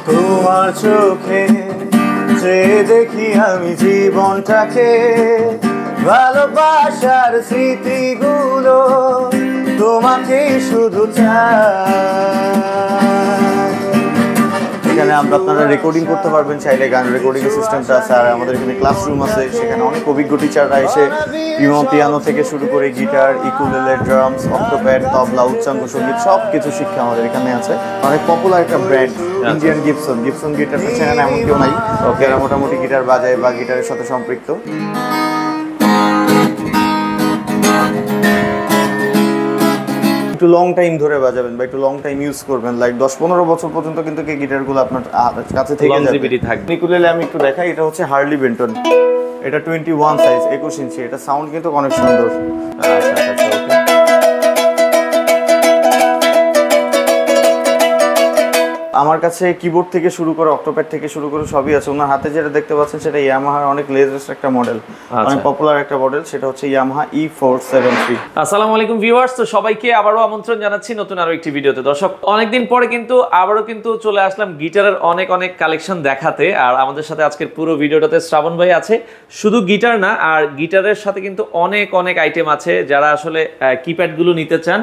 তোমার চোখে যে দেখি আমি জীবনটাকে, ভালোবাসার স্মৃতিগুলো তোমাকে শুধু চাই। এখানে আপনারা রেকর্ডিং করতে পারবেন, চাইলে গান রেকর্ডিং সিস্টেমটা আছে। আর আমাদের এখানে ক্লাসরুম আছে, সেখানে অনেক অভিজ্ঞ টিচাররা এসে পিয়ানো থেকে শুরু করে গিটার, ইকুলেলে, ড্রামস, অক্টোপ্যাড, তবলা, উচ্চাঙ্গ সঙ্গীত সব কিছু শিক্ষা আমাদের এখানে আছে। অনেক পপুলার একটা ব্র্যান্ড ইন্ডিয়ান গিবসন গিটারটা চেনেন এমন কেউ নাই, যারা মোটামুটি গিটার বাজায় বা গিটারের সাথে সম্পৃক্ত। একটু লং টাইম ধরে বাজাবেন বা একটু লং টাইম ইউজ করবেন, লাইক 10-15 বছর পর্যন্ত কিন্তু কি গিটারগুলো আপনার কাছে থেকে যাবে। ইকুলেলে আমি একটু দেখাই, এটা হচ্ছে হার্লি বেন্টন, এটা 21 সাইজ, 21 ইঞ্চি। এটা সাউন্ড কিন্তু অনেক সুন্দর। আমার কাছে কিবোর্ড থেকে শুরু করে অক্টোপ্যাড থেকে শুরু করে সবই আছে। ওনার হাতে যেটা দেখতে পাচ্ছেন সেটা ইয়ামাহার অনেক লেটেস্ট একটা মডেল, অনেক পপুলার একটা মডেল, সেটা হচ্ছে ইয়ামাহা E473। আসসালামু আলাইকুম ভিউয়ার্স, তো সবাইকে আবারও আমন্ত্রণ জানাচ্ছি নতুন আরো একটি ভিডিওতে। দর্শক, অনেকদিন পরে কিন্তু আবারও চলে আসলাম গিটারের অনেক কালেকশন দেখাতে। আর আমাদের সাথে আজকের পুরো ভিডিওটাতে শ্রাবণ ভাই আছে। শুধু গিটার না, আর গিটারের সাথে কিন্তু অনেক আইটেম আছে। যারা আসলে কিপ্যাড গুলো নিতে চান,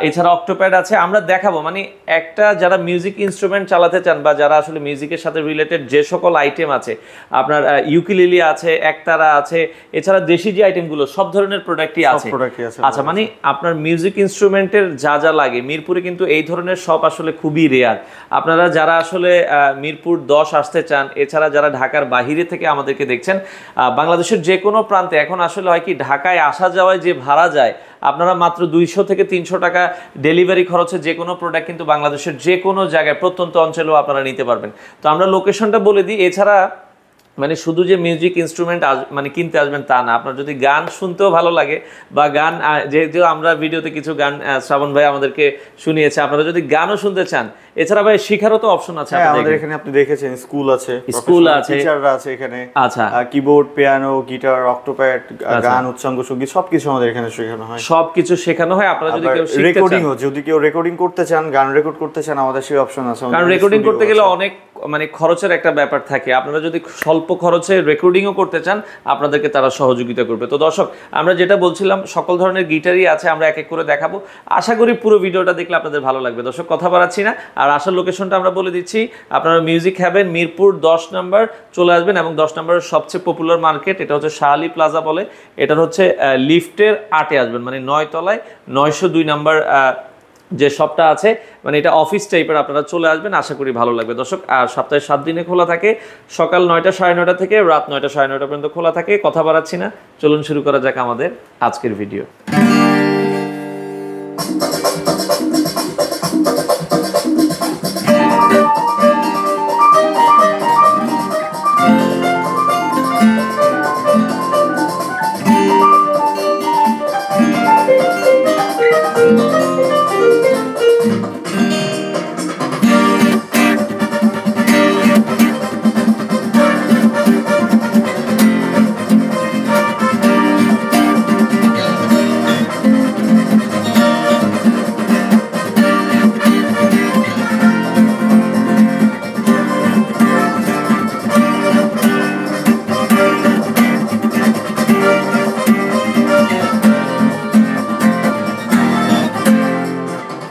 এছাড়া অক্টোপ্যাড আছে, আমরা দেখাবো। মানে একটা যারা মিউজিক ইনস্ট্রুমেন্ট চালাতে চান বা যারা আসলে মিউজিকের সাথে রিলেটেড যে সকল আইটেম আছে, আপনার ইউকেলেলে আছে, একতারা আছে, এছাড়া দেশি যে আইটেমগুলো সব ধরনের প্রোডাক্টই আছে। আচ্ছা, মানে আপনার মিউজিক ইনস্ট্রুমেন্টের যা লাগে মিরপুরে কিন্তু এই ধরনের সব আসলে খুবই রেয়ার। আপনারা যারা আসলে মিরপুর 10 আসতে চান, এছাড়া যারা ঢাকার বাহিরে থেকে আমাদেরকে দেখছেন, বাংলাদেশের যে কোনো প্রান্তে এখন আসলে হয় কি, ঢাকায় আসা যাওয়ায় যে ভাড়া যায়, আপনারা মাত্র 200 থেকে 300 টাকা ডেলিভারি খরচে যে কোনো প্রোডাক্ট কিন্তু বাংলাদেশের যে কোনো জায়গায় প্রত্যন্ত অঞ্চলেও আপনারা নিতে পারবেন। তো আমরা লোকেশনটা বলে দিই। এছাড়া মানে শুধু যে মিউজিক ইনস্ট্রুমেন্ট মানে কিনতে আসবেন তা না, আপনার যদি গান শুনতেও ভালো লাগে বা গান, যেহেতু আমরা ভিডিওতে কিছু গান শ্রাবণ ভাই আমাদেরকে শুনিয়েছে, আপনারা যদি গানও শুনতে চান, এছাড়া ভাই শিখারও তো অপশন আছে আমাদের এখানে। আপনি দেখেছেন স্কুল আছে, টিচাররা আছে এখানে। আচ্ছা, কিবোর্ড, পিয়ানো, গিটার, অক্টোপ্যাড, গান, উচ্চাঙ্গ সঙ্গীত সবকিছু আমাদের এখানে শেখানো হয়। সবকিছু শেখানো হয়। আপনারা যদি কেউ যদি কেউ রেকর্ডিং করতে চান, গান রেকর্ড করতে চান, আমাদের সেই অপশন আছে। কারণ রেকর্ডিং করতে গেলে অনেক মানে খরচের একটা ব্যাপার থাকে। আপনারা যদি স্বল্প খরচে রেকর্ডিংও করতে চান, আপনাদেরকে তারা সহযোগিতা করবে। তো দর্শক, আমরা যেটা বলছিলাম, সকল ধরনের গিটারই আছে, আমরা এক এক করে দেখাবো। আশা করি পুরো ভিডিওটা দেখলে আপনাদের ভালো লাগবে। দর্শক, কথা বাড়াচ্ছি না, আর আসার লোকেশনটা আমরা বলে দিচ্ছি। আপনারা মিউজিক হ্যাভেন মিরপুর 10 নম্বর চলে আসবেন, এবং 10 নম্বরের সবচেয়ে পপুলার মার্কেট এটা হচ্ছে শাহ আলী প্লাজা বলে। এটার হচ্ছে লিফটের 8-এ আসবেন, মানে 9 তলায় 902 নম্বর যে শপটা আছে, মানে এটা অফিস টাইপের। আপনারা চলে আসবেন, আশা করি ভালো লাগবে। দর্শক, আর সপ্তাহে 7 দিনে খোলা থাকে, সকাল 9টা 9:30 থেকে রাত 9টা 9:30 পর্যন্ত খোলা থাকে। কথা বাড়াচ্ছি না, চলুন শুরু করা যাক আমাদের আজকের ভিডিও।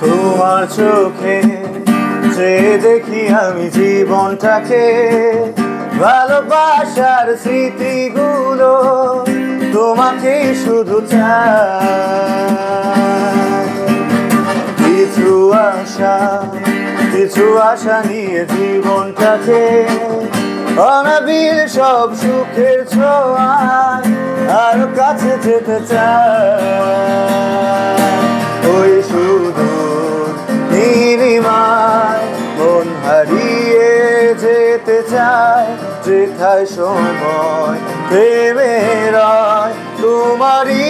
তোমার চোখে যে দেখি আমি জীবনটাকে, ভালোবাসার স্মৃতিগুলো তোমাকে শুধু চাই। কিছু আশা নিয়ে জীবনটাকে, অনাবিল সব সুখের ছোঁয়ায় আরো কাছে যেতে চাই। ওই সুদূর নীলিমায় মন হারিয়ে যেতে চায়, যেথায় সময় থেমে রয় তোমারই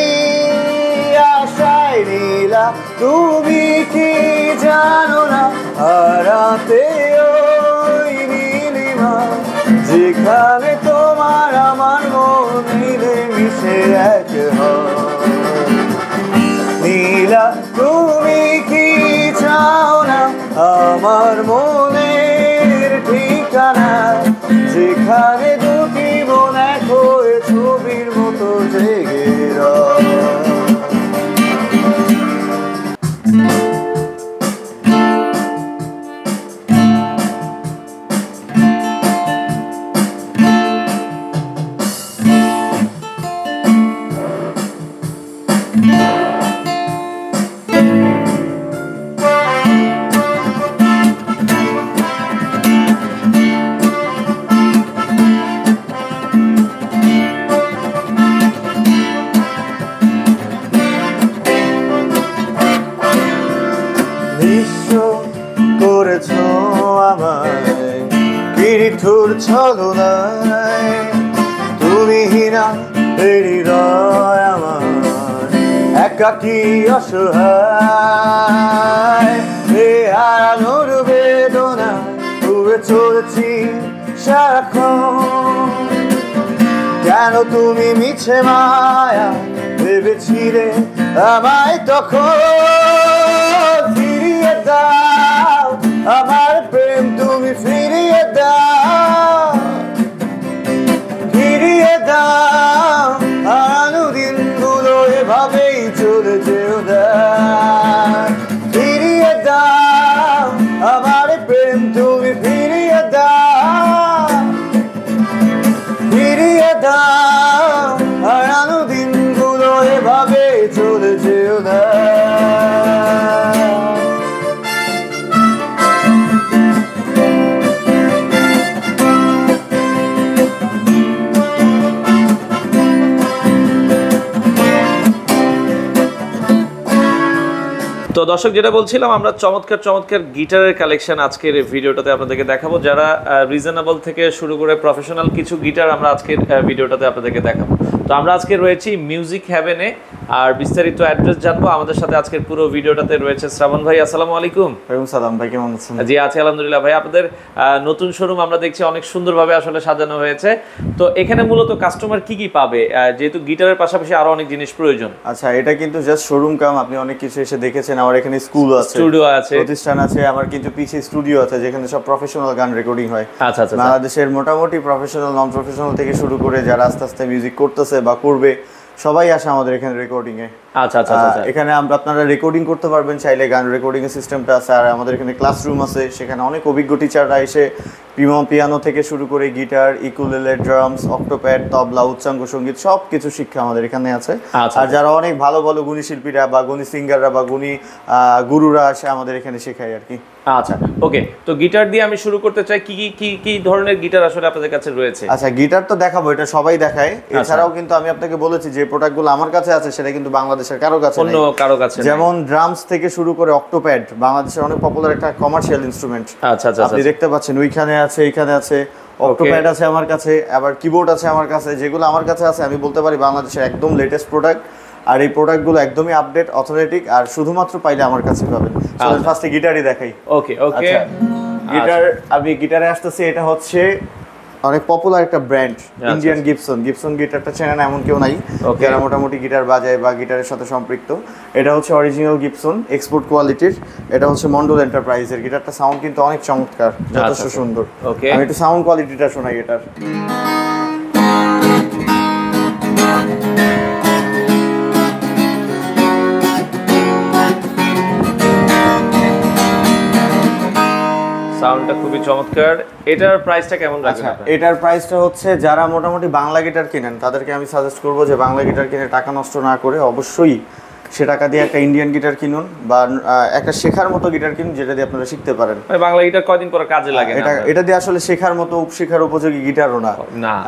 আশায়। নীলা, তুমি কি জানো না, হারাতে ওই নীলিমা, যেখানে তোমার আমার মন মিলে মিশে এক হয়। নীলা, তুমি কি চাও না আমার মনের যেখানে দুটি মন এক হয়ে ছবির মতো জেগে রয়। বিশ্ব করেছ আমায় কিরিঠুর ছলনায়, তুমি হীনা হৃদয় আমার একাকী অসহায়। এ হারানোর বেদনা ঘুরে চলেছি সারাক্ষণ, কেন তুমি মিছে মায়া ভেবেছিলে আমায় তখন। ফিরিয়ে দাও আমার প্রেম, তুমি ফিরিয়ে দাও, ফিরিয়ে দাও। হারানো দিনগুলো এভাবেই চলে যেও না। ফিরিয়ে দাও আমার প্রেম, তুমি ফিরিয়ে দাও, ফিরিয়ে দাও। হারানো দিনগুলো এভাবে চলে যেও না। তো দর্শক, যেটা বলছিলাম, আমরা চমৎকার চমৎকার গিটারের কালেকশন আজকের এই ভিডিওটাতে আপনাদেরকে দেখাবো। যারা রিজনেবল থেকে শুরু করে প্রফেশনাল কিছু গিটার আমরা আজকের ভিডিওটাতে আপনাদেরকে দেখাবো। তো আমরা আজকে রয়েছি মিউজিক হ্যাভেনে, আর বিস্তারিত অ্যাড্রেস জানবো। আমাদের সাথে আজকের পুরো ভিডিওটাতে রয়েছে শ্রাবণ ভাই। আসসালামু আলাইকুম। ওয়ালাইকুম সালাম ভাই, কেমন আছেন? জি আছি আলহামদুলিল্লাহ ভাই। আপনাদের নতুন শোরুম আমরা দেখছি অনেক সুন্দরভাবে আসলে সাজানো হয়েছে। তো এখানে মূলত কাস্টমার কি কি পাবে, যেহেতু গিটারের পাশাপাশি আরো অনেক জিনিস প্রয়োজন? আচ্ছা, এটা কিন্তু জাস্ট শোরুম কাম, আপনি অনেক কিছু এসে দেখেছেন। আমার এখানে স্কুল আছে, স্টুডিও আছে, প্রতিষ্ঠান আছে, আমার কিন্তু পিছে স্টুডিও আছে যেখানে সব প্রফেশনাল গান রেকর্ডিং হয়। আচ্ছা আচ্ছা। বাংলাদেশের মোটামুটি প্রফেশনাল নন প্রফেশনাল থেকে শুরু করে যারা আস্তে আস্তে মিউজিক করতেছে বা করবে সবাই আসে আমাদের এখানে রেকর্ডিং এ। আচ্ছা আচ্ছা আচ্ছা। এখানে আপনারা রেকর্ডিং করতে পারবেন চাইলে, গান রেকর্ডিং এর সিস্টেমটা আছে। আর আমাদের এখানে ক্লাসরুম আছে, সেখানে অনেক অভিজ্ঞ টিচাররা এসে পিয়ানো থেকে শুরু করে গিটার, ইকুলেলে, ড্রামস, অক্টোপ্যাড, তবলা, উচ্চাঙ্গ সঙ্গীত সব কিছু শিক্ষা আমাদের এখানে আছে। আর যারা অনেক ভালো ভালো গুণী শিল্পীরা বা গুণী সিঙ্গাররা বা গুণী গুরুরা আসে আমাদের এখানে শেখায় আর কি। আচ্ছা ওকে। তো গিটার দিয়ে আমি শুরু করতে চাই। কি কি কি কি ধরনের গিটার আসলে আপনাদের কাছে রয়েছে? আচ্ছা, গিটার তো দেখাবো, এটা সবাই দেখায়। এছাড়াও কিন্তু আমি আপনাকে বলেছি যে প্রোডাক্টগুলো আমার কাছে আছে সেটা কিন্তু বাংলাদেশের কারো কাছে নেই, অন্য কারো কাছে নেই। যেমন ড্রামস থেকে শুরু করে অক্টোপ্যাড, বাংলাদেশের অনেক পপুলার একটা কমার্শিয়াল ইনস্ট্রুমেন্ট। আচ্ছা আচ্ছা। আপনি দেখতে পাচ্ছেন ওইখানে আছে, এখানে আছে, অক্টোপ্যাড আছে আমার কাছে, আবার কিবোর্ড আছে আমার কাছে। যেগুলো আমার কাছে আছে আমি বলতে পারি বাংলাদেশের একদম লেটেস্ট প্রোডাক্ট। আর এই প্রোডাক্টগুলো একদমই আপডেট, অথেন্টিক, আর শুধুমাত্র পাইলে আমার কাছে পাবেন। চলুন ফার্স্টে গিটারই দেখাই। ওকে ওকে। গিটার, আমি গিটারে আসতেছি। এটা হচ্ছে অনেক পপুলার একটা ব্র্যান্ড, ইন্ডিয়ান গিবসন। গিবসন গিটারটা চেনে না এমন কেউ নাই যারা মোটামুটি গিটার বাজায় বা গিটারের সাথে সম্পৃক্ত। এটা হচ্ছে অরিজিনাল গিবসন, এক্সপোর্ট কোয়ালিটির। এটা হচ্ছে মন্ডল এন্টারপ্রাইজের। গিটারটা সাউন্ড কিন্তু অনেক চমৎকার, যথেষ্ট সুন্দর। আমি একটু সাউন্ড কোয়ালিটিটা শোনাই এটার। সাউন্ডটা খুবই চমৎকার। এটার প্রাইসটা কেমন রাখবেন আপনারা? এটার প্রাইসটা হচ্ছে, যারা মোটামুটি বাংলা গিটার কিনেন তাদেরকে আমি সাজেস্ট করব যে বাংলা গিটার কিনে টাকা নষ্ট না করে অবশ্যই সে টাকা দিয়ে একটা ইন্ডিয়ান গিটার কিনুন বা একটা শেখার মতো গিটার কিনুন, যেটা দিয়ে আপনারা শিখতে পারেন। বাংলা গিটার কয়দিন পরে কাজে লাগে না? এটা দিয়ে আসলে শেখার মতো, শেখার উপযোগী গিটারও না।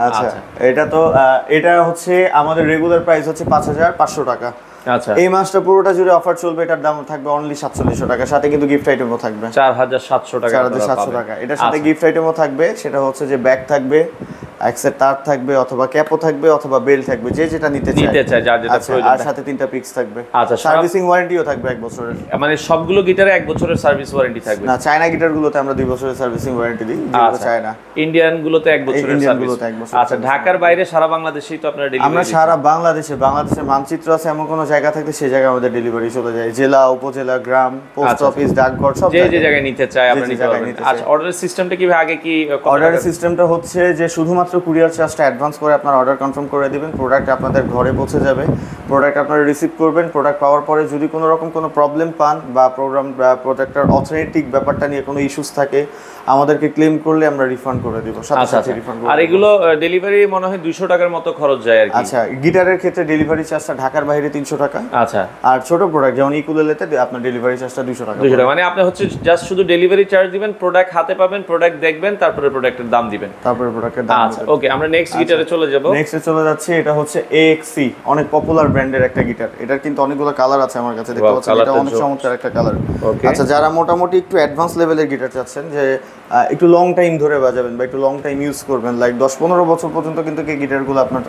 আচ্ছা, এটা তো এটা হচ্ছে আমাদের রেগুলার প্রাইস হচ্ছে 5,500 টাকা। আচ্ছা, এই মাসটা পুরোটা জুড়ে অফার চলবে। এটার দাম থাকবে অনলি 4700 টাকা, সাথে কিন্তু গিফট আইটেমও থাকবে 4700 টাকা। 4700 টাকা। এটার সাথে গিফট আইটেমও থাকবে, সেটা হচ্ছে যে ব্যাগ থাকবে, অ্যাক্সের তার থাকবে অথবা ক্যাপও থাকবে অথবা বেল থাকবে, যে যেটা নিতে চায় যার যেটা প্রয়োজন। আর সাথে 3টা পিক্স থাকবে। আচ্ছা, সার্ভিসিং ওয়ারেন্টিও থাকবে 1 বছরের। মানে সবগুলো গিটারে 1 বছরের সার্ভিস ওয়ারেন্টি থাকবে? না, চায়না গিটারগুলোতে আমরা 2 বছরের সার্ভিসিং ওয়ারেন্টি দিই, যেগুলো চায়না। ইন্ডিয়ান গুলোতে 1 বছরের সার্ভিস। আচ্ছা, ঢাকার বাইরে সারা বাংলাদেশেই তো আপনারা ডেলিভারি? আমরা সারা বাংলাদেশের মানচিত্র আছে এমন কোনো জায়গা থাকলে সেই জায়গায় আমাদের ডেলিভারি চলে যায়, জেলা, উপজেলা, গ্রাম, পোস্ট অফিস, ডাকঘর, সব যে জায়গায় নিতে চায় আপনি নিতে পারবেন। আচ্ছা, অর্ডারের সিস্টেমটা কিভাবে? আগে কি অর্ডারের সিস্টেমটা হচ্ছে যে শুধুমাত্র কুরিয়ার চার্জটা অ্যাডভান্স করে আপনার অর্ডার কনফার্ম করে দিবেন, প্রোডাক্ট আপনাদের ঘরে পৌঁছে যাবে, প্রোডাক্ট আপনারা রিসিভ করবেন, প্রোডাক্ট পাওয়ার পরে যদি কোনো রকম কোনো প্রবলেম পান বা প্রোডাক্টের অথেন্টিক ব্যাপারটা নিয়ে কোনো ইস্যুস থাকে আমাদেরকে ক্লেম করলে আমরা রিফান্ড করে দিব, সাথে সাথে রিফান্ড করে। আর এগুলো ডেলিভারি মনে হয় 200 টাকার মতো খরচ যায় আর কি? আচ্ছা, গিটারের ক্ষেত্রে ডেলিভারি চার্জটা ঢাকার বাইরে 300 টাকা। আচ্ছা, আর ছোট প্রোডাক্ট যেমন ইকুলেলেতে আপনার ডেলিভারি চার্জটা 200 টাকা। 200 টাকা মানে আপনি হচ্ছে জাস্ট শুধু ডেলিভারি চার্জ দিবেন, প্রোডাক্ট হাতে পাবেন, প্রোডাক্ট দেখবেন, তারপরে প্রোডাক্টের দাম দিবেন, তারপরে প্রোডাক্টের দাম। আচ্ছা, ওকে, আমরা নেক্সট গিটারে চলে যাব। নেক্সটে চলে যাচ্ছে, এটা হচ্ছে AXC, অনেক পপুলার ব্র্যান্ডের একটা গিটার। এটার কিন্তু অনেকগুলো কালার আছে আমার কাছে, দেখতে পাচ্ছেন, এটা অনেক চমৎকার একটা কালার। আচ্ছা, যারা মোটামুটি একটু অ্যাডভান্স লেভেলের গিটার চাচ্ছেন, যে একটু লং টাইম ধরে বাজাবেন বা একটু লং টাইম ইউজ করবেন, লাইক 10-15 বছর পর্যন্ত কিন্তু এই গিটারগুলো আপনার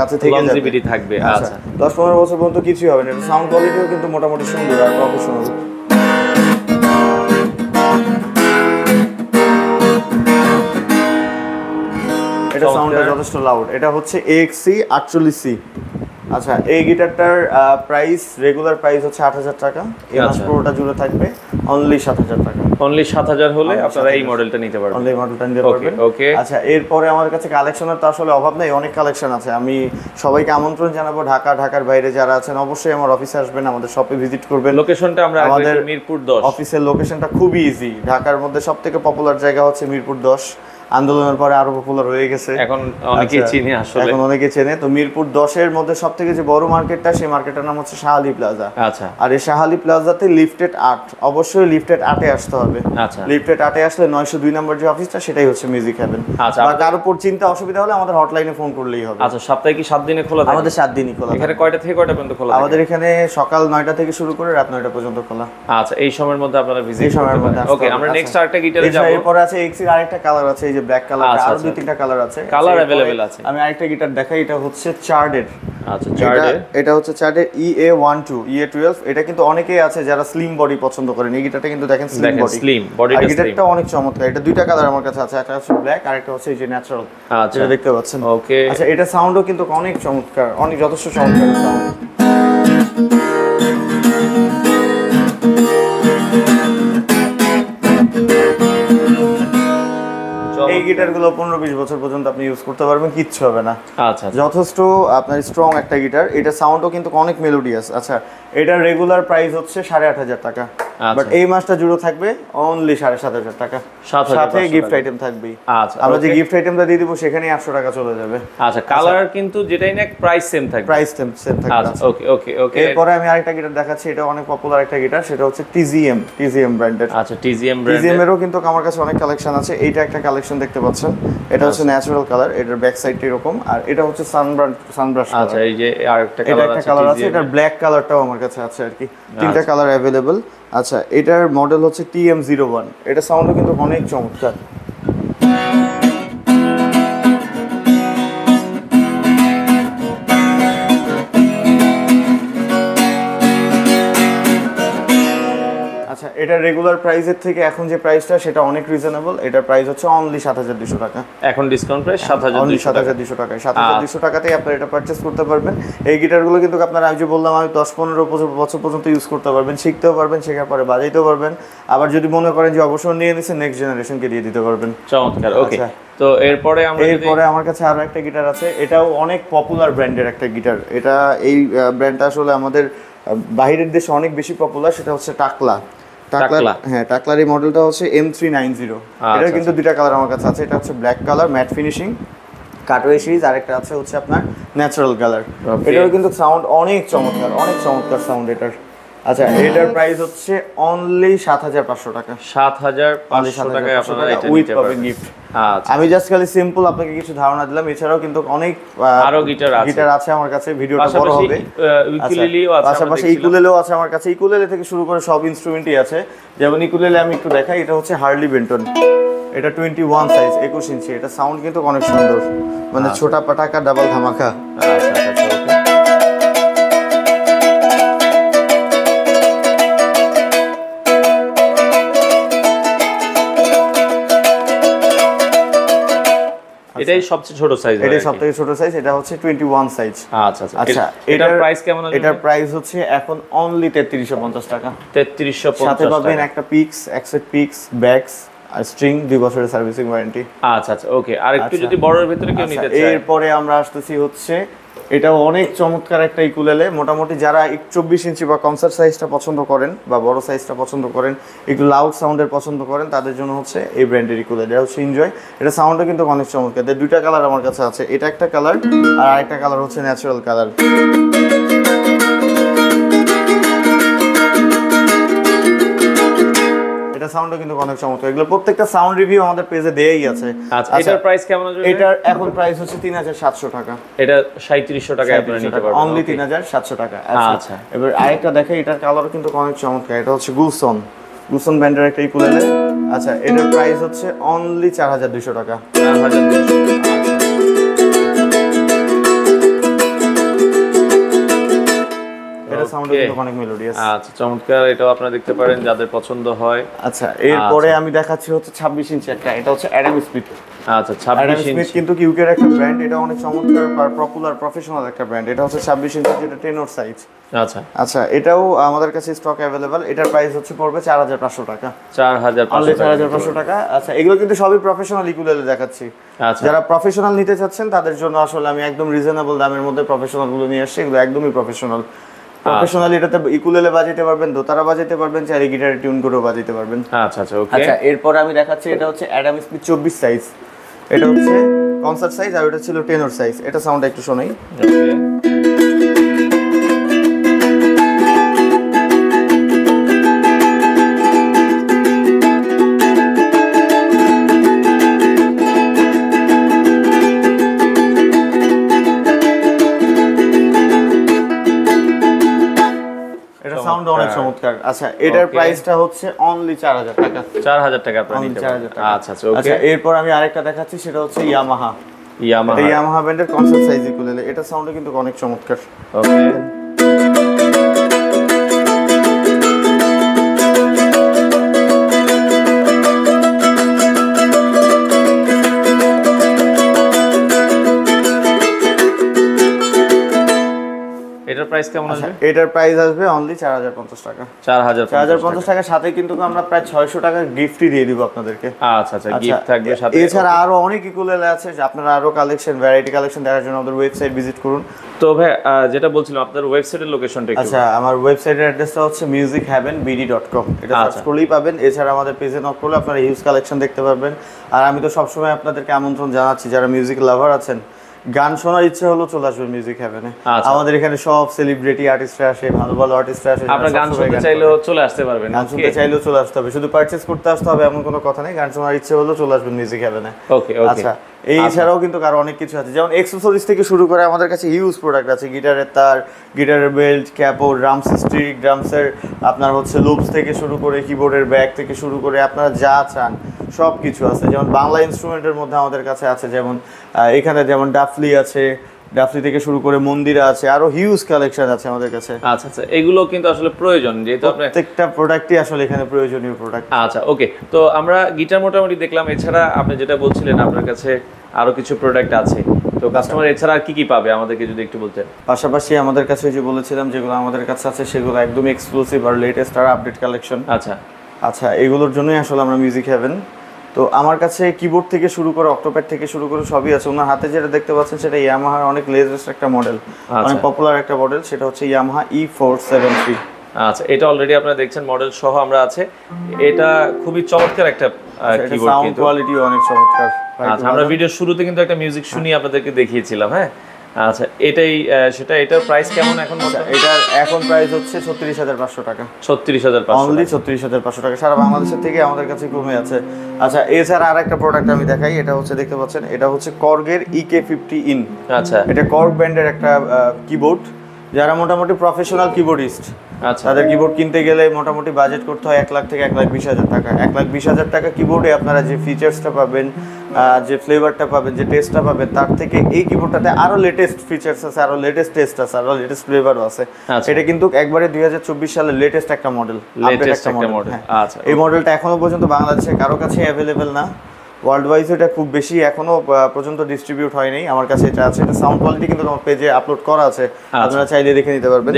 কাছে থেকে যাবে, লংজিভিটি থাকবে। আচ্ছা, 10-15 বছর পর্যন্ত কিছুই হবে না। এটা সাউন্ড কোয়ালিটিও কিন্তু মোটামুটি সুন্দর আর প্রফেশনাল। এটা সাউন্ডটা যথেষ্ট লাউড। এটা হচ্ছে AXC 48C। আচ্ছা, এই গিটারটার প্রাইস, রেগুলার প্রাইস হচ্ছে 8000 টাকা, এই মাস পুরোটা জুড়ে থাকবে অনলি 7000 টাকা। অনলি 7000 হলে আপনারা এই মডেলটা নিতে পারবেন। অনলি মডেলটা নিতে পারবেন। ওকে, আচ্ছা, এরপরে আমার কাছে কালেকশনের তো আসলে অভাব নেই, অনেক কালেকশন আছে। আমি সবাইকে আমন্ত্রণ জানাবো, ঢাকার বাইরে যারা আছেন অবশ্যই আমার অফিসে আসবেন, আমাদের শপে ভিজিট করবেন। লোকেশনটা আমরা আমাদের মিরপুর 10। অফিসের লোকেশনটা খুবই ইজি। ঢাকার মধ্যে সবথেকে পপুলার জায়গা হচ্ছে মিরপুর 10। আন্দোলনের পরে আরো পপুলার হয়ে গেছে, এখন অনেকেই চিনে, আসলে এখন অনেকে চেনে। তো মিরপুর 10-এর মধ্যে সবথেকে যে বড় মার্কেটটা, সেই মার্কেটের নাম হচ্ছে শাহালি প্লাজা। আচ্ছা, আর এই শাহালি প্লাজাতে লিফটেড 8, অবশ্যই লিফটেড 8-এ আসতে হবে। আচ্ছা, লিফটেড 8-এ আসলে 902 নম্বর যে অফিসটা, সেটাই হচ্ছে মিউজিক হেভেন। আচ্ছা, বা কারো উপর চিন্তা অসুবিধা হলে আমাদের হটলাইনে ফোন করলেই হবে। আচ্ছা, সপ্তাহে কি 7 দিনে খোলা থাকে? আমাদের 7 দিনই খোলা। এখানে কয়টা থেকে কয়টা পর্যন্ত খোলা থাকে? আমাদের এখানে সকাল 9টা থেকে শুরু করে রাত 9টা পর্যন্ত খোলা। আচ্ছা, এই সময়ের মধ্যে আপনারা ভিজিট করতে পারেন। ওকে, আমরা নেক্সট আরেকটা গিটারে যাব। এরপর আছে AXC এর আরেকটা কালার আছে, এই যে ব্ল্যাক কালার, আরো 2-3টা কালার আছে, কালার अवेलेबल আছে। আমি আরেকটা গিটার দেখাই, এটা হচ্ছে চার্ডের। আচ্ছা, চার্ডের, এটা হচ্ছে চার্ডের EA12, EA12। এটা কিন্তু অনেকেই আছে যারা স্লিম বডি পছন্দ করেন, এই গিটারটা কিন্তু দেখেন স্লিম বডি। আর গিটারটা অনেক চমৎকার। এটা 2টা কালার আমার কাছে আছে, একটা হচ্ছে ব্ল্যাক আর একটা হচ্ছে এই যে ন্যাচারাল, যেটা দেখতে পাচ্ছেন। ওকে, আচ্ছা, এটা সাউন্ডও কিন্তু অনেক চমৎকার, অনেক যথেষ্ট চমৎকার সাউন্ড। এই গিটারগুলো 15-20 বছর পর্যন্ত আপনি ইউজ করতে পারবেন, কিচ্ছু হবে না। আচ্ছা, যথেষ্ট আপনার স্ট্রং একটা গিটার। এটা সাউন্ডও কিন্তু অনেক মেলোডিয়াস। আচ্ছা, এটার রেগুলার প্রাইস হচ্ছে 8500 টাকা, বাট এই মাসটা জুড়ে থাকবে অনলি 7500 টাকা, সাথে গিফট আইটেম থাকবে। আচ্ছা, আমরা যে গিফট আইটেমটা দিয়ে দিব সেখানেই 800 টাকা চলে যাবে। আচ্ছা, কালার কিন্তু যেটাই না প্রাইস সেম থাকবে, প্রাইস সেম থাকবে। আচ্ছা, ওকে ওকে ওকে। এরপরে আমি আরেকটা গিটার দেখাচ্ছি, এটা অনেক পপুলার একটা গিটার, সেটা হচ্ছে TZM ব্র্যান্ডের। আচ্ছা, TZM ব্র্যান্ডের। TZM এরও কিন্তু আমার কাছে অনেক কালেকশন আছে। এইটা একটা কালেকশন দেখতে পাচ্ছেন, এটা হচ্ছে ন্যাচারাল কালার, এটার ব্যাক সাইডটা এরকম, আর এটা হচ্ছে সানব্রাশ। আচ্ছা, এই যে আরেকটা কালার আছে, এটা ব্ল্যাক কালারটাও আমার কাছে আছে আর কি, 3টা কালার अवेलेबल। আচ্ছা, এটার মডেল হচ্ছে TM01। এটা সাউন্ডও কিন্তু অনেক চমৎকার। আচ্ছা, এটা রেগুলার প্রাইসের থেকে এখন যে প্রাইসটা সেটা অনেক রিজনেবল। এটার প্রাইস হচ্ছে অনলি 7200 টাকা। এখন ডিসকাউন্ট প্রাইস 7200 টাকা। 7200 টাকাতেই আপনারা এটা পারচেজ করতে পারবেন। এই গিটারগুলো কিন্তু আপনারা, আমি যে বললাম, আমি 10-15 বছর পর্যন্ত ইউজ করতে পারবেন, শিখতেও পারবেন, শেখার পরে বাজাইতেও পারবেন। আবার যদি মনে করেন যে অবসর নিয়ে নিছেন, নেক্সট জেনারেশনকে দিয়ে দিতে পারবেন। চমৎকার। ওকে, তো এরপরে আমার কাছে আরো একটা গিটার আছে, এটাও অনেক পপুলার ব্র্যান্ডের একটা গিটার। এটা এই ব্র্যান্ডটা আসলে আমাদের বাইরের দেশে অনেক বেশি পপুলার, সেটা হচ্ছে টাকলা। হ্যাঁ, টাকলার এই মডেলটা হচ্ছে M390। এটার কিন্তু 2টা কালার আমার কাছে আছে, এটা হচ্ছে black colour matte finishing cutaway series, আর একটা আছে হচ্ছে আপনার ন্যাচারাল কালার। এটারও কিন্তু সাউন্ড অনেক চমৎকার সাউন্ড এটার। আচ্ছা, এটার প্রাইস হচ্ছে অনলি 7500 টাকা। 7500 টাকায় আপনারা এটা নিতে পারবেন গিফট। আচ্ছা, আমি জাস্ট খালি সিম্পল আপনাকে কিছু ধারণা দিলাম, এছাড়াও কিন্তু অনেক আরো গিটার আছে আমার কাছে। ভিডিওটা বড় হবে। ইকুলেলেও আছে, পাশাপাশি ইকুলেলেও আছে আমার কাছে। ইকুলেলে থেকে শুরু করে সব ইনস্ট্রুমেন্টই আছে। যেমন ইকুলেলে আমি একটু দেখাই, এটা হচ্ছে হার্লি বেন্টন। এটা 21 সাইজ 21 ইঞ্চি। এটা সাউন্ড কিন্তু অনেক সুন্দর, মানে ছোটা পাটাকা ডাবল ধামাকা। আচ্ছা আচ্ছা ওকে। এটাই সবচেয়ে ছোট সাইজ, এটাই সবথেকে ছোট সাইজ, এটা হচ্ছে 21 সাইজ। আচ্ছা আচ্ছা আচ্ছা, এটার প্রাইস কেমন আছে? এটার প্রাইস হচ্ছে এখন অনলি 3350 টাকা। 3350 সাথে পাবেন একটা পিক্স, এক্সেট পিক্স, ব্যাগস আর স্ট্রিং, 2 বছরের সার্ভিসিং ওয়ারেন্টি। আচ্ছা আচ্ছা ওকে। আর একটু যদি বড়ের ভিতরে কেউ নিতে চায়, এরপরে আমরা আসতেছি হচ্ছে এটাও অনেক চমৎকার একটা ইকুলেলে। মোটামুটি যারা 24 ইঞ্চি বা কনসার্ট সাইজটা পছন্দ করেন বা বড় সাইজটা পছন্দ করেন, একটু লাউড সাউন্ডের পছন্দ করেন, তাদের জন্য হচ্ছে এই ব্র্যান্ডের ইকুলেলে। এটা হচ্ছে এনজয়। এটা সাউন্ডটা কিন্তু অনেক চমৎকার। এর দুইটা কালার আমার কাছে আছে, এটা একটা কালার আর আরেকটা কালার হচ্ছে ন্যাচারাল কালার। এটা সাউন্ডটা কিন্তু অনেক চমৎকার। এগুলো প্রত্যেকটা সাউন্ড রিভিউ আমাদের পেজে দেয়াই আছে। আচ্ছা এটার প্রাইস কেমন আছে? এটার এখন প্রাইস হচ্ছে 3700 টাকা। এটা 3700 টাকায় আপনারা নিতে পারবেন, অনলি 3700 টাকা। আচ্ছা এবার আরেকটা দেখে, এটার কালারও কিন্তু অনেক চমৎকার। এটা হচ্ছে গুলসন ব্র্যান্ডের একটা ইকুলেলে। আচ্ছা এটার প্রাইস হচ্ছে অনলি 4200 টাকা। 4200। এটা সাউন্ড কিন্তু অনেক মেলোডিয়াস। আচ্ছা চমৎকার, এটাও আপনারা দেখতে পারেন যাদের পছন্দ হয়। আচ্ছা এরপরে আমি দেখাচ্ছি হচ্ছে 26 ইঞ্চি একটা, এটা হচ্ছে অ্যাডাম স্মিথ। আচ্ছা 26 ইঞ্চি কিন্তু কিউকের একটা ব্র্যান্ড, এটা অনেক চমৎকার আর পপুলার প্রফেশনাল একটা ব্র্যান্ড। এটা হচ্ছে 26 ইঞ্চি, যেটা টেনর সাইজ। আচ্ছা আচ্ছা এটাও আমাদের কাছে স্টক অ্যাভেলেবল। এটার প্রাইস হচ্ছে পড়বে 4500 টাকা। 4500 টাকা। আচ্ছা এগুলো কিন্তু সবই প্রফেশনাল ইকুলেলে দেখাচ্ছি। আচ্ছা যারা প্রফেশনাল নিতে চাচ্ছেন তাদের জন্য আসলে আমি একদম রিজনেবল দামের মধ্যে প্রফেশনাল গুলো নিয়ে আসছি। এগুলো একদমই প্রফেশনাল। এটাতে ইকুলেলে বাজাইতে পারবেন, দোতারা বাজাইতে পারবেন, চাইলে গিটারে টিউন করেও বাজাইতে পারবেন। আচ্ছা আচ্ছা ওকে। আচ্ছা এরপরে আমি দেখাচ্ছি, এটা হচ্ছে অ্যাডাম স্মিথ 24 সাইজ। এটা হচ্ছে কনসার্ট সাইজ আর এটা ছিল টেনর সাইজ। এটা সাউন্ডটা একটু শোনাই। ওকে সাউন্ড অনেক চমৎকার। আচ্ছা এটার প্রাইসটা হচ্ছে অনলি 4000 টাকা। 4000 টাকা আপনারা নিতে পারবেন। আচ্ছা আচ্ছা ওকে। আচ্ছা এরপর আমি আরেকটা দেখাচ্ছি, সেটা হচ্ছে ইয়ামাহা ইয়ামাহা ব্র্যান্ডের কনসার্ট সাইজ ইকুলেলে। এটা সাউন্ডটা কিন্তু অনেক চমৎকার। ওকে এটার প্রাইস কেমন আসবে? এটার প্রাইস আসবে অনলি 4050 টাকা। 4050 টাকার সাথে কিন্তু আমরা প্রায় 600 টাকার গিফটই দিয়ে দিব আপনাদেরকে। আচ্ছা আচ্ছা গিফট থাকবে সাথে। এছাড়া আরো অনেক ইকুলেলে আছে, আপনারা আরো কালেকশন, ভ্যারাইটি কালেকশন দেখার জন্য আমাদের ওয়েবসাইট ভিজিট করুন। তো ভাই যেটা বলছিলাম, আপনার ওয়েবসাইটের লোকেশনটা একটু। আচ্ছা আমার ওয়েবসাইটের অ্যাড্রেসটা হচ্ছে musicheavenbd.com। এটা সার্চ করলেই পাবেন। এছাড়া আমাদের পেজে নক করলে আপনারা হিউজ কালেকশন দেখতে পারবেন। আর আমি তো সবসময় আপনাদেরকে আমন্ত্রণ জানাচ্ছি, যারা মিউজিক লাভার আছেন, গান শোনার ইচ্ছা হলো চলে আসবেন মিউজিক হেভেনে। আমাদের এখানে সব সেলিব্রিটি আর্টিস্টরা আসে, ভালো ভালো আর্টিস্টরা আসে। আপনারা গান শুনতে চাইলেও চলে আসতে পারবেন। গান শুনতে চাইলেও চলে আসতে হবে, শুধু পারচেজ করতে আসতে হবে এমন কোনো কথা নেই। গান শোনার ইচ্ছে হলো চলে আসবেন মিউজিক হেভেনে। ওকে ওকে। আচ্ছা এই এছাড়াও কিন্তু আরো অনেক কিছু আছে, যেমন অ্যাকসেসরিজ থেকে শুরু করে আমাদের কাছে হিউজ প্রোডাক্ট আছে। গিটারের তার, গিটারের বেল্ট, ক্যাপো, ড্রামস স্টিক, ড্রামসের আপনার হচ্ছে লুপস থেকে শুরু করে, কিবোর্ডের ব্যাগ থেকে শুরু করে আপনারা যা চান সব কিছু আছে। যেমন বাংলা ইনস্ট্রুমেন্টের মধ্যে আমাদের কাছে আছে, যেমন এখানে যেমন ডাফলি আছে, ডাফলি থেকে শুরু করে মন্দিরা আছে, আরো হিউজ কালেকশন আছে আমাদের কাছে। আচ্ছা আচ্ছা এগুলো কিন্তু আসলে প্রয়োজন, যেহেতু প্রত্যেকটা প্রোডাক্টই আসলে এখানে প্রয়োজনীয় প্রোডাক্ট। আচ্ছা ওকে। তো আমরা গিটার মোটামুটি দেখলাম, এছাড়া আপনি যেটা বলছিলেন আপনার কাছে আরো কিছু প্রোডাক্ট আছে, তো কাস্টমার এছাড়া আর কি কি পাবে আমাদেরকে যদি একটু বলতেন। পাশাপাশি আমাদের কাছে যে বলেছিলাম যেগুলো আমাদের কাছে আছে সেগুলো একদম এক্সক্লুসিভ আর লেটেস্ট আর আপডেট কালেকশন। আচ্ছা আচ্ছা এগুলোর জন্যই আসলে আমরা মিউজিক হেভেন। তো আমার কাছে কিবোর্ড থেকে শুরু করে অক্টোপ্যাড থেকে শুরু করে সবই আছে। ওনার হাতে যেটা দেখতে পাচ্ছেন সেটা ইয়ামাহার অনেক লেটেস্ট একটা মডেল, অনেক পপুলার একটা মডেল, সেটা হচ্ছে ইয়ামাহা E473। আচ্ছা এটা অলরেডি আপনারা দেখছেন মডেল সহ আমরা আছে। এটা খুবই চমৎকার একটা কিবোর্ড, সাউন্ড কোয়ালিটি অনেক চমৎকার। আচ্ছা আমরা ভিডিওর শুরুতে কিন্তু একটা মিউজিক শুনি আপনাদেরকে দেখিয়েছিলাম। হ্যাঁ আচ্ছা এটাই সেটা, এটার প্রাইস কেমন এখন? এটার এখন প্রাইস হচ্ছে 36500 টাকা। 36500 অনলি 36500 টাকা। সারা বাংলাদেশের থেকে আমাদের কাছে কমে আছে। আচ্ছা এছাড়া আরেকটা প্রোডাক্ট আমি দেখাই, এটা হচ্ছে দেখতে পাচ্ছেন, এটা হচ্ছে কর্গের EK50 ইন। আচ্ছা এটা কর্গ ব্র্যান্ডের একটা কিবোর্ড। যারা মোটামুটি প্রফেশনাল কিবোর্ডিস্ট, আচ্ছা তাদের কিবোর্ড কিনতে গেলে মোটামুটি বাজেট করতে হয় 1 লাখ থেকে 1,20,000 টাকা। 1,20,000 টাকা কিবোর্ডে আপনারা যে ফিচার্সটা পাবেন, যে ফ্লেভারটা পাবেন, যে টেস্টটা পাবেন, তার থেকে এই কিবোর্ডটাতে আরো লেটেস্ট ফিচার্স আছে, আরো লেটেস্ট টেস্ট আছে, আরো লেটেস্ট ফ্লেভারও আছে। এটা কিন্তু একবারে 2024 সালের লেটেস্ট একটা মডেল, আপডেট একটা মডেল। আচ্ছা, এই মডেলটা এখনো পর্যন্ত বাংলাদেশে কারো কাছে অ্যাভেলেবেল না, ওয়ার্ল্ড ওয়াইজ এটা খুব বেশি এখনো পর্যন্ত ডিস্ট্রিবিউট হয়নি। আমার কাছে এটা আছে, এটা সাউন্ড কোয়ালিটি কিন্তু আমার পেজে আপলোড করা আছে, আপনারা চাইলে দেখে নিতে পারবেন।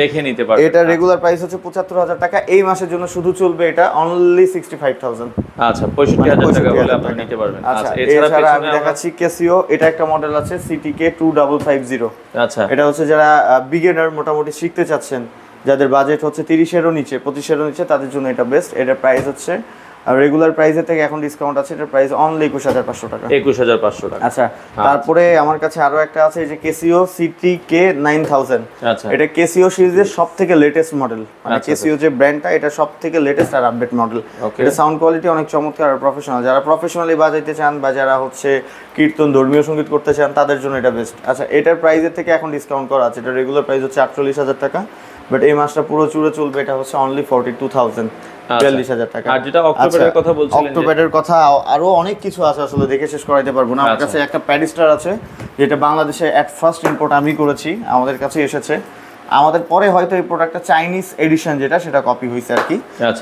এটা রেগুলার প্রাইস হচ্ছে 75,000 টাকা। এই মাসের জন্য শুধু চলবে এটা অনলি 65,000। আচ্ছা 65,000 টাকা হলে আপনারা নিতে পারবেন। আচ্ছা এছাড়া আমি দেখাচ্ছি ক্যাসিও, এটা একটা মডেল আছে CTK 2550। আচ্ছা এটা হচ্ছে যারা বিগিনার মোটামুটি শিখতে চাচ্ছেন, যাদের বাজেট হচ্ছে 30-এরও নিচে, 25-এরও নিচে, তাদের জন্য এটা বেস্ট। এটার প্রাইস হচ্ছে রেগুলার প্রাইসের থেকে এখন ডিসকাউন্ট আছে, এটার প্রাইস অনলি 21,500 টাকা। 21,500 টাকা। আচ্ছা তারপরে আমার কাছে আরো একটা আছে, এই যে ক্যাসিও CTK 9000। আচ্ছা এটা ক্যাসিও সিরিজের সবথেকে লেটেস্ট মডেল, মানে ক্যাসিও যে ব্র্যান্ডটা, এটা সবথেকে লেটেস্ট আর আপডেট মডেল। এটা সাউন্ড কোয়ালিটি অনেক চমৎকার আর প্রফেশনাল। যারা প্রফেশনালি বাজাইতে চান বা যারা হচ্ছে কীর্তন ধর্মীয় সঙ্গীত করতে চান, তাদের জন্য এটা বেস্ট। আচ্ছা এটার প্রাইসের থেকে এখন ডিসকাউন্ট করা আছে, এটা রেগুলার প্রাইস হচ্ছে 48,000 টাকা, বাট এই মাসটা পুরো চুড়ে চলবে, এটা হচ্ছে অনলি 42,000, 42,000 টাকা। আর যেটা অক্টোবরের কথা বলছিলেন, অক্টোবরের কথা আরো অনেক কিছু আছে, আসলে দেখে শেষ করাইতে পারবো না। আমার কাছে একটা প্যাডিস্টার আছে, যেটা বাংলাদেশে এট ফার্স্ট ইম্পোর্ট আমি করেছি, আমাদের কাছে এসেছে। আমাদের পরে হয়তো এই প্রোডাক্টটা চাইনিজ এডিশন যেটা, সেটা কপি হয়েছে আর কি।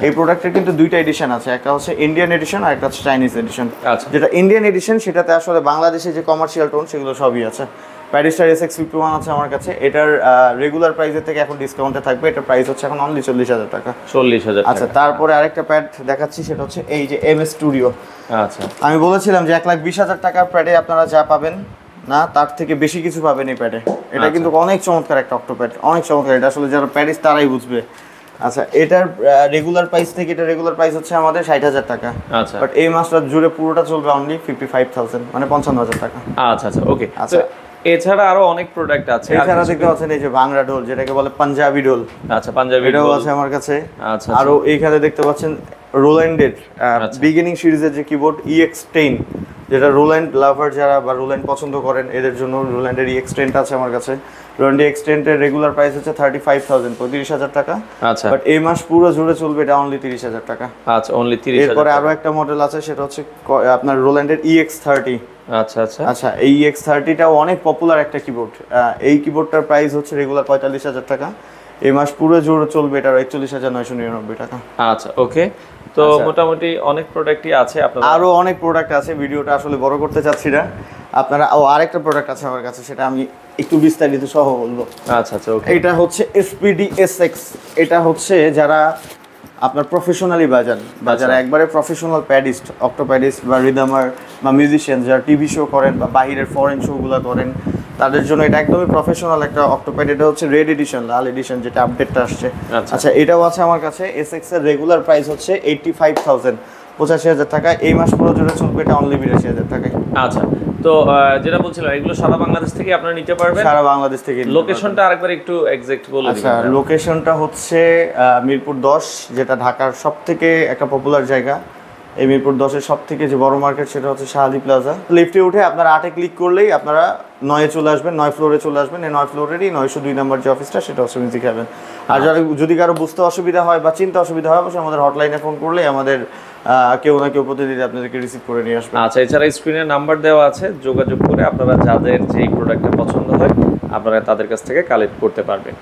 এই প্রোডাক্টের কিন্তু দুইটা এডিশন আছে, একটা হচ্ছে ইন্ডিয়ান এডিশন আর একটা হচ্ছে চাইনিজ এডিশন। যেটা ইন্ডিয়ান এডিশন, সেটাতে আসলে বাংলাদেশে যে কমার্শিয়াল টোন সেগুলো সবই আছে। প্যাডিস্টার SX51 আছে আমার কাছে, এটার রেগুলার প্রাইসের থেকে এখন ডিসকাউন্টে থাকবে, এটার প্রাইস হচ্ছে এখন অনলি 40,000 টাকা। 40,000। আচ্ছা তারপরে আরেকটা প্যাড দেখাচ্ছি, সেটা হচ্ছে এই যে MS স্টুডিও। আচ্ছা আমি বলেছিলাম যে 1,20,000 টাকার প্যাডে আপনারা যা পাবেন না, তার থেকে বেশি কিছু পাবেন এই প্যাডে। এটা কিন্তু অনেক চমৎকার একটা অক্টোপ্যাড, অনেক চমৎকার। এটা আসলে যারা প্যাডিস তারাই বুঝবে। আচ্ছা এটার রেগুলার প্রাইস থেকে, এটা রেগুলার প্রাইস হচ্ছে আমাদের 60,000 টাকা। আচ্ছা বাট এই মাসটা জুড়ে পুরোটা চলবে অনলি 55,000, মানে 55,000 টাকা। আচ্ছা আচ্ছা ওকে। আচ্ছা এছাড়া আরো অনেক প্রোডাক্ট আছে। এছাড়া দেখতে পাচ্ছেন এই যে ভাংরা ঢোল, যেটাকে বলে পাঞ্জাবি ঢোল। আচ্ছা পাঞ্জাবি এটাও আছে আমার কাছে। আচ্ছা আরো এইখানে দেখতে পাচ্ছেন রোল্যান্ডের বিগিনিং সিরিজের যে কিবোর্ড EX10, যেটা রোল্যান্ড লাভার যারা বা রোল্যান্ড পছন্দ করেন, এদের জন্য রোল্যান্ডের EX10 আছে আমার কাছে। রোল্যান্ড EX10 এর রেগুলার প্রাইস হচ্ছে 35,000, 35,000 টাকা। আচ্ছা বাট এই মাস পুরো জুড়ে চলবে এটা অনলি 30,000 টাকা। আচ্ছা অনলি 30,000। এরপরে আরো একটা মডেল আছে, সেটা হচ্ছে আপনার রোল্যান্ডের EX30। আচ্ছা আচ্ছা আচ্ছা এই EX30টাও অনেক পপুলার একটা কিবোর্ড। এই কিবোর্ডটার প্রাইস হচ্ছে রেগুলার 45,000 টাকা। এই মাস পুরো জুড়ে চলবে এটা 41,999 টাকা। আচ্ছা ওকে। তো মোটামুটি অনেক প্রোডাক্টই আছে আপনার, আরো অনেক প্রোডাক্ট আছে, ভিডিওটা আসলে বড় করতে চাচ্ছি না। আপনারা আরেকটা প্রোডাক্ট আছে আমার কাছে, সেটা আমি একটু বিস্তারিত সহ বলবো। আচ্ছা আচ্ছা ওকে। এটা হচ্ছে SPD SX। এটা হচ্ছে যারা আপনার প্রফেশনালি বাজান বা যারা একবারে প্রফেশনাল প্যাডিস্ট, অক্টোপ্যাডিস্ট বা রিদমার বা মিউজিশিয়ান, যারা টিভি শো করেন বা বাইরের ফরেন শোগুলো করেন, তাদের জন্য এটা একদমই প্রফেশনাল একটা অক্টোপ্যাড। এটা হচ্ছে রেড এডিশন, লাল এডিশন, যেটা আপডেটটা আসছে। আচ্ছা এটাও আছে আমার কাছে। SX এর রেগুলার প্রাইস হচ্ছে 85,000, 85,000 টাকা। এই মাস পুরো জুড়ে চলবে এটা অনলি 82,000 টাকায়। আচ্ছা তো যেটা বলছিলাম, এগুলো সারা বাংলাদেশ থেকে আপনারা নিতে পারবেন। সারা বাংলাদেশ থেকে। লোকেশনটা আরেকবার একটু এক্সাক্ট বলে দিন। আচ্ছা লোকেশনটা হচ্ছে মিরপুর 10, যেটা ঢাকার সবথেকে একটা পপুলার জায়গা। এই মিরপুর 10-এর সবথেকে যে বড় মার্কেট, সেটা হচ্ছে শাহালি প্লাজা। লিফটে উঠে আপনারা 8-এ ক্লিক করলেই আপনারা 9-এ চলে আসবেন, 9 ফ্লোরে চলে আসবেন। এই 9 ফ্লোরেরই 902 নম্বর যে অফিসটা, সেটা হচ্ছে মিউজিক হ্যাভেন। আর যদি কারো বুঝতে অসুবিধা হয় বা চিন্তা অসুবিধা হয়, অবশ্যই আমাদের হটলাইনে ফোন করলেই আমাদের কেউ না কেউ প্রতিদিন আপনাদেরকে রিসিভ করে নিয়ে আসবে। আচ্ছা এছাড়া স্ক্রিনে নাম্বার দেওয়া আছে, যোগাযোগ করে আপনারা যাদের যেই প্রোডাক্টটা পছন্দ হয় আপনারা তাদের কাছ থেকে কালেক্ট করতে পারবেন।